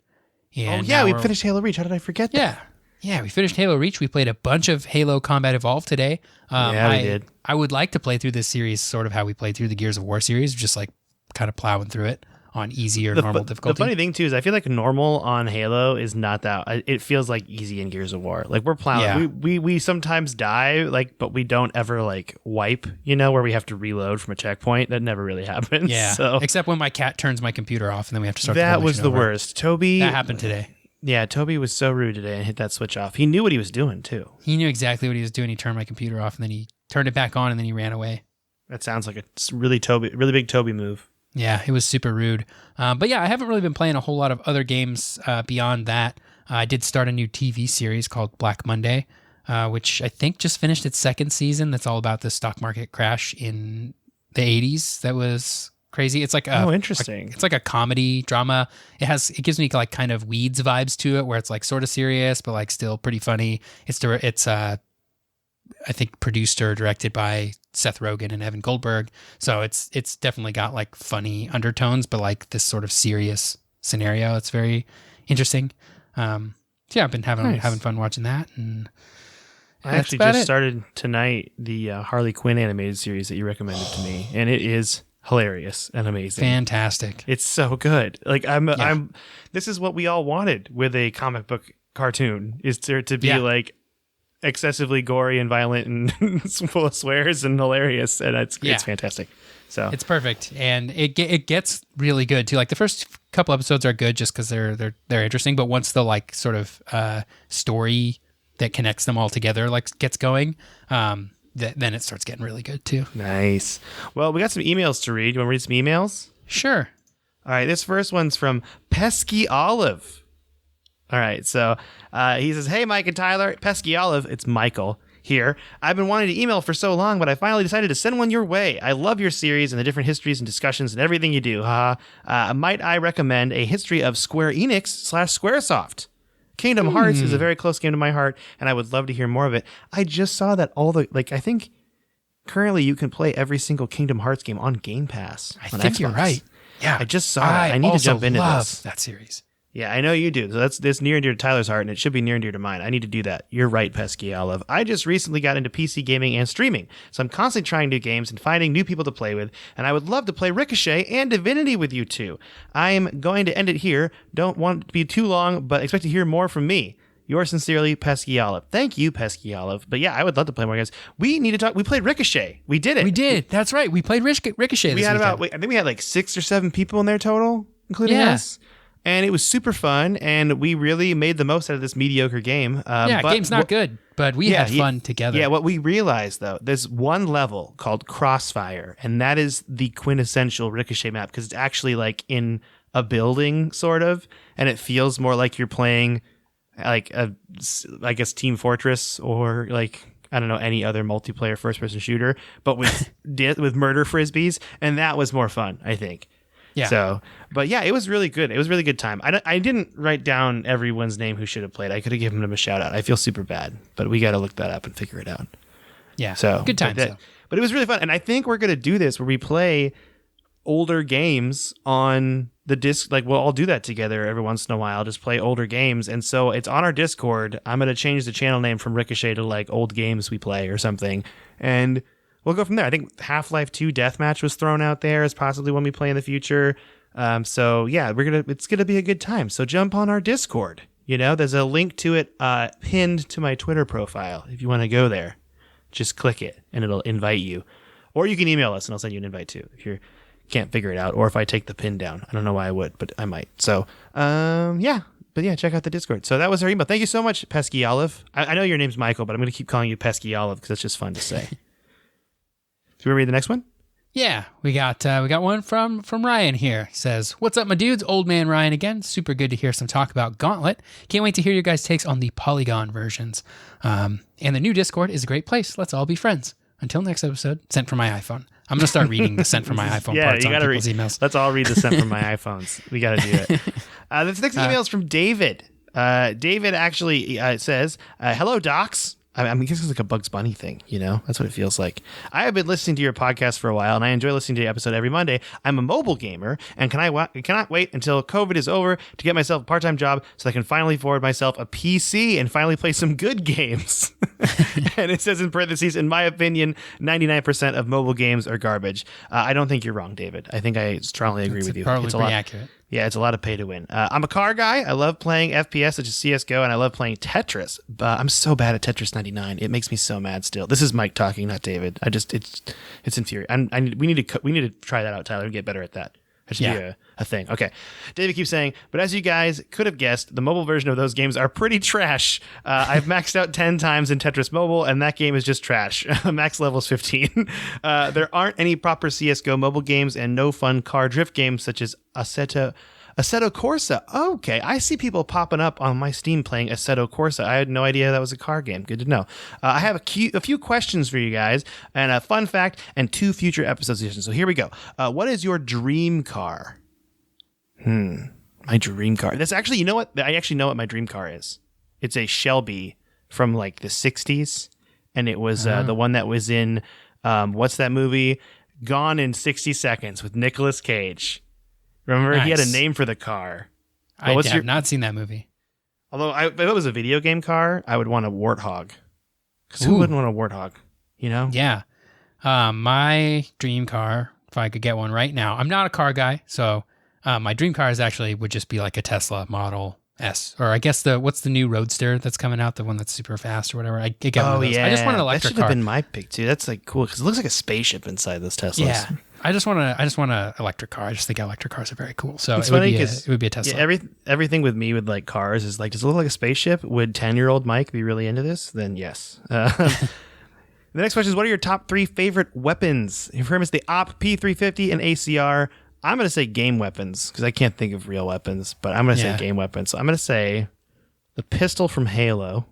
And we finished Halo Reach. How did I forget that? Yeah, we finished Halo Reach. We played a bunch of Halo Combat Evolved today. We did. I would like to play through this series sort of how we played through the Gears of War series, just like kind of plowing through it on easy or normal difficulty. The funny thing too is I feel like normal on Halo is not that. It feels like easy in Gears of War. Like we're plowing. Yeah. We sometimes die, like, but we don't ever like wipe. Where we have to reload from a checkpoint. That never really happens. Yeah. So. Except when my cat turns my computer off, and then we have to start. That was the worst. Toby. That happened today. Yeah, Toby was so rude today and hit that switch off. He knew what he was doing too. He knew exactly what he was doing. He turned my computer off, and then he turned it back on, and then he ran away. That sounds like a really big Toby move. Yeah, it was super rude. But yeah, I haven't really been playing a whole lot of other games beyond that. I did start a new TV series called Black Monday, which I think just finished its second season. That's all about the stock market crash in the 80s. That was crazy. It's like interesting. It's like a comedy drama. It gives me like kind of Weeds vibes to it, where it's like sort of serious, but like still pretty funny. It's I think produced or directed by Seth Rogen and Evan Goldberg. So it's definitely got like funny undertones, but like this sort of serious scenario. It's very interesting. So yeah, I've been having fun watching that. And I actually just started tonight the Harley Quinn animated series that you recommended to me, and it is hilarious and amazing. Fantastic. It's so good. Like this is what we all wanted with a comic book cartoon, is to be like excessively gory and violent and full of swears and hilarious, and it's fantastic. So it's perfect, and it gets really good too. Like the first couple episodes are good just because they're interesting, but once the like sort of story that connects them all together like gets going, then it starts getting really good too. Nice. Well, we got some emails to read. You want to read some emails? Sure. All right, this first one's from Pesky Olive. All right, so he says, "Hey, Mike and Tyler, Pesky Olive, it's Michael here. I've been wanting to email for so long, but I finally decided to send one your way. I love your series and the different histories and discussions and everything you do. Might I recommend a history of Square Enix / Squaresoft? Kingdom Hearts is a very close game to my heart, and I would love to hear more of it. I just saw that I think currently you can play every single Kingdom Hearts game on Game Pass. I think you're right. Yeah, I just saw it. I need to jump into this. That series. Yeah, I know you do. So that's near and dear to Tyler's heart, and it should be near and dear to mine. I need to do that. You're right, Pesky Olive. I just recently got into PC gaming and streaming, so I'm constantly trying new games and finding new people to play with, and I would love to play Ricochet and Divinity with you two. I'm going to end it here. Don't want it to be too long, but expect to hear more from me. Yours sincerely, Pesky Olive. Thank you, Pesky Olive. But yeah, I would love to play more guys. We need to talk. We played Ricochet. We did it. We did. That's right. We played Ricochet. I think we had like 6 or 7 people in there total, including us. and it was super fun, and we really made the most out of this mediocre game. Game's not good, but we had fun together. Yeah, what we realized, though, there's one level called Crossfire, and that is the quintessential Ricochet map, because it's actually like in a building, sort of, and it feels more like you're playing like I guess Team Fortress, or like, I don't know, any other multiplayer first-person shooter, but with with murder frisbees, and that was more fun, I think. Yeah. So, but yeah, it was really good. It was a really good time. I didn't write down everyone's name who should have played. I could have given them a shout out. I feel super bad, but we got to look that up and figure it out. Yeah. So good time. But it was really fun, and I think we're gonna do this where we play older games on the disc. Like, we'll all do that together every once in a while. Just play older games, and so it's on our Discord. I'm gonna change the channel name from Ricochet to like old games we play or something, and we'll go from there. I think Half-Life 2 Deathmatch was thrown out there as possibly one we play in the future. So yeah, it's gonna be a good time. So jump on our Discord. There's a link to it pinned to my Twitter profile. If you want to go there, just click it and it'll invite you. Or you can email us and I'll send you an invite too if you can't figure it out. Or if I take the pin down, I don't know why I would, but I might. So yeah. But yeah, check out the Discord. So that was our email. Thank you so much, Pesky Olive. I know your name's Michael, but I'm gonna keep calling you Pesky Olive because it's just fun to say. So we read the next one? Yeah, we got one from Ryan here. He says, "What's up, my dudes? Old man Ryan again. Super good to hear some talk about Gauntlet. Can't wait to hear your guys' takes on the Polygon versions. And the new Discord is a great place. Let's all be friends. Until next episode, sent from my iPhone." I'm going to start reading the sent from my iPhone parts on people's emails. Let's all read the sent from my iPhones. We got to do it. This next email is from David. David actually says, "Hello, docs." I mean, I guess it's like a Bugs Bunny thing, That's what it feels like. "I have been listening to your podcast for a while, and I enjoy listening to your episode every Monday. I'm a mobile gamer, and cannot wait until COVID is over to get myself a part-time job so I can finally afford myself a PC and finally play some good games." And it says in parentheses, "In my opinion, 99% of mobile games are garbage." I don't think you're wrong, David. I think I strongly agree with you. Probably pretty accurate. Yeah, it's a lot of pay to win. I'm a car guy. I love playing FPS such as CSGO, and I love playing Tetris. But I'm so bad at Tetris 99. It makes me so mad still. This is Mike talking, not David. It's infuriating. We need to try that out, Tyler, and get better at that. That should be a thing. Okay. David keeps saying, "But as you guys could have guessed, the mobile version of those games are pretty trash. I've maxed out 10 times in Tetris Mobile, and that game is just trash. Max level is 15. There aren't any proper CSGO mobile games and no fun car drift games such as Assetto Corsa." Okay, I see people popping up on my Steam playing Assetto Corsa. I had no idea that was a car game. Good to know. I have a few questions for you guys, and a fun fact, and 2 future episode suggestions. So here we go. What is your dream car? My dream car. That's actually, you know what? I actually know what my dream car is. It's a Shelby from like the 60s, and it was the one that was in, what's that movie? Gone in 60 Seconds with Nicolas Cage. Remember, He had a name for the car. I have not seen that movie. Although, if it was a video game car, I would want a Warthog. Because who wouldn't want a Warthog? Yeah. My dream car, if I could get one right now, I'm not a car guy, so my dream car would just be like a Tesla Model S, or I guess what's the new Roadster that's coming out, the one that's super fast or whatever. I get one of those. Yeah. I just want an electric car. That should have been my pick too. That's like cool because it looks like a spaceship inside those Teslas. Yeah. I just want an electric car. I just think electric cars are very cool. So it's funny because it would be a Tesla. Yeah, everything with me with like cars is like, does it look like a spaceship? Would 10-year-old Mike be really into this? Then yes. The next question is, what are your top 3 favorite weapons? You've heard the OP, P350, and ACR. I'm going to say game weapons because I can't think of real weapons, but I'm going to say game weapons. So I'm going to say the pistol from Halo.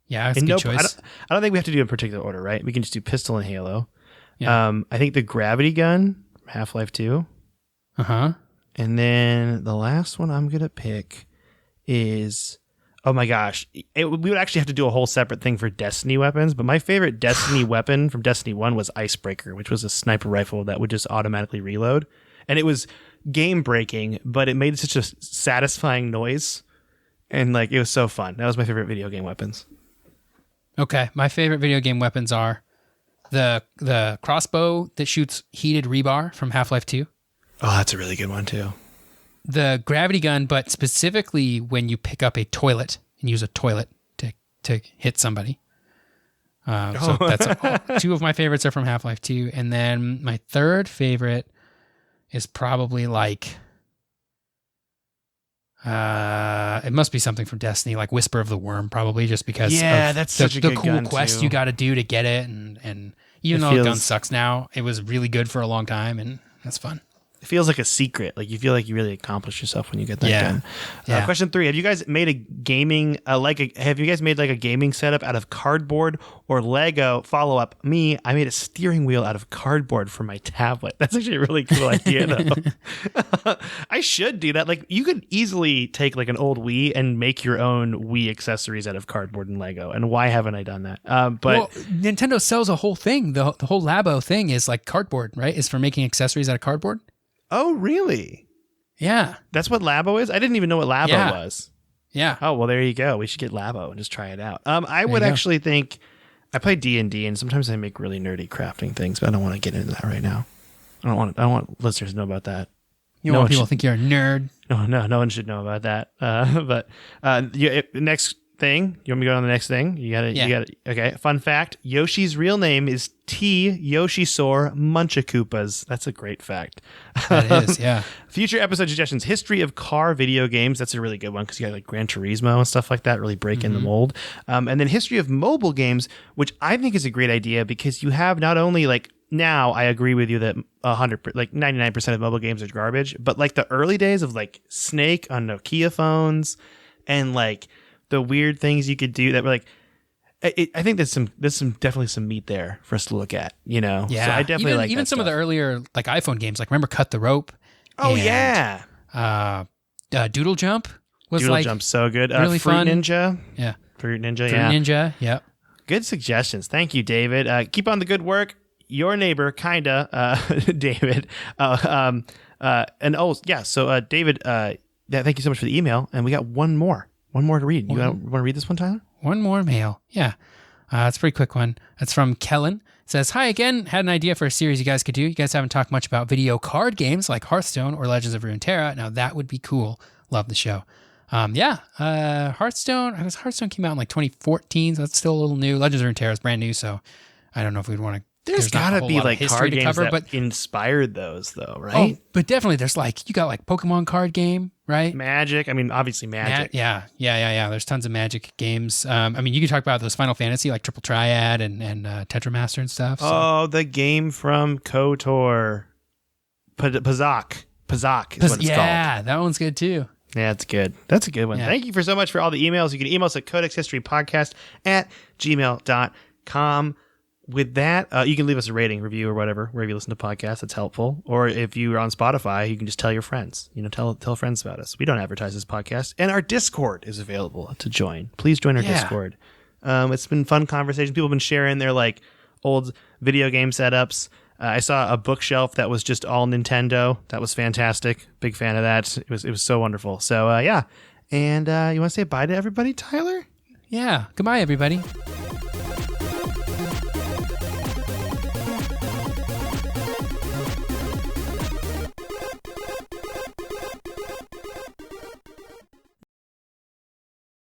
Yeah, that's a good choice. I don't think we have to do it in particular order, right? We can just do pistol and Halo. Yeah. I think the gravity gun from Half-Life 2. Uh-huh. And then the last one I'm going to pick is, oh my gosh, we would actually have to do a whole separate thing for Destiny weapons, but my favorite Destiny weapon from Destiny 1 was Icebreaker, which was a sniper rifle that would just automatically reload. And it was game breaking, but it made such a satisfying noise. And like, it was so fun. That was my favorite video game weapons. Okay. My favorite video game weapons are the crossbow that shoots heated rebar from Half-Life 2. Oh, that's a really good one too. The gravity gun, but specifically when you pick up a toilet and use a toilet to hit somebody. So that's 2 of my favorites are from Half-Life 2. And then my third favorite is probably like It must be something from Destiny, like Whisper of the Worm, probably, just because of that's such a good cool gun, quest too. you got to do to get it. And even though the gun sucks now, it was really good for a long time, and that's fun. It feels like a secret. Like you feel like you really accomplish yourself when you get that gun. Question 3: have you guys made a gaming have you guys made like a gaming setup out of cardboard or Lego? Follow up: me, I made a steering wheel out of cardboard for my tablet. That's actually a really cool idea, though. I should do that. Like you could easily take like an old Wii and make your own Wii accessories out of cardboard and Lego. And why haven't I done that? But Nintendo sells a whole thing. The whole Labo thing is like cardboard, right? Is for making accessories out of cardboard. Oh, really? Yeah. That's what Labo is? I didn't even know what Labo was. Yeah. Oh, well, there you go. We should get Labo and just try it out. I would actually think I play D&D, and sometimes I make really nerdy crafting things, but I don't want to get into that right now. I don't want listeners to know about that. You want people to think you're a nerd. No one should know about that. Next thing. You want me to go on the next thing? You got it. Okay. Fun fact: Yoshi's real name is T. Yoshisaur Munchakoopas. That's a great fact. That is, yeah. Future episode suggestions: history of car video games. That's a really good one because you got like Gran Turismo and stuff like that. Really break in the mold. And then history of mobile games, which I think is a great idea because you have not only like. Now I agree with you that 99% of mobile games are garbage, but like the early days of like Snake on Nokia phones and like the weird things you could do that were like, I think there's definitely some meat there for us to look at, you know? Yeah. So I definitely like even some of the earlier like iPhone games, like remember Cut the Rope? Oh, and, yeah. Doodle Jump was Doodle like Jump's so good. Really Fruit fun. Ninja. Yeah. Fruit Ninja. Fruit Ninja. Yep. Good suggestions. Thank you, David. Keep on the good work. Your neighbor, kinda, David. So David, thank you so much for the email. And we got one more to read. You want to read this one, Tyler? One more mail. Yeah. It's a pretty quick one. It's from Kellen. It says, hi again. Had an idea for a series you guys could do. You guys haven't talked much about video card games like Hearthstone or Legends of Runeterra. Now that would be cool. Love the show. Hearthstone came out in like 2014, so that's still a little new. Legends of Runeterra is brand new, so I don't know if we'd want to. There's gotta be like card games that inspired those, though, right? Oh, but definitely, there's like you got like Pokemon card game, right? Magic. I mean, obviously Magic. Yeah. There's tons of Magic games. I mean, you can talk about those Final Fantasy like Triple Triad and Tetramaster and stuff. So. Oh, the game from KOTOR, Pazak is what it's called. Yeah, that one's good too. Yeah, it's good. That's a good one. Yeah. Thank you so much for all the emails. You can email us at codexhistorypodcast@gmail.com. With that, you can leave us a rating, review, or whatever, wherever you listen to podcasts. That's helpful. Or if you're on Spotify, you can just tell your friends. You know, tell friends about us. We don't advertise this podcast. And our Discord is available to join. Please join our Discord. It's been fun conversation. People have been sharing their like old video game setups. I saw a bookshelf that was just all Nintendo. That was fantastic. Big fan of that. It was so wonderful. So yeah. And you want to say bye to everybody, Tyler? Yeah. Goodbye, everybody.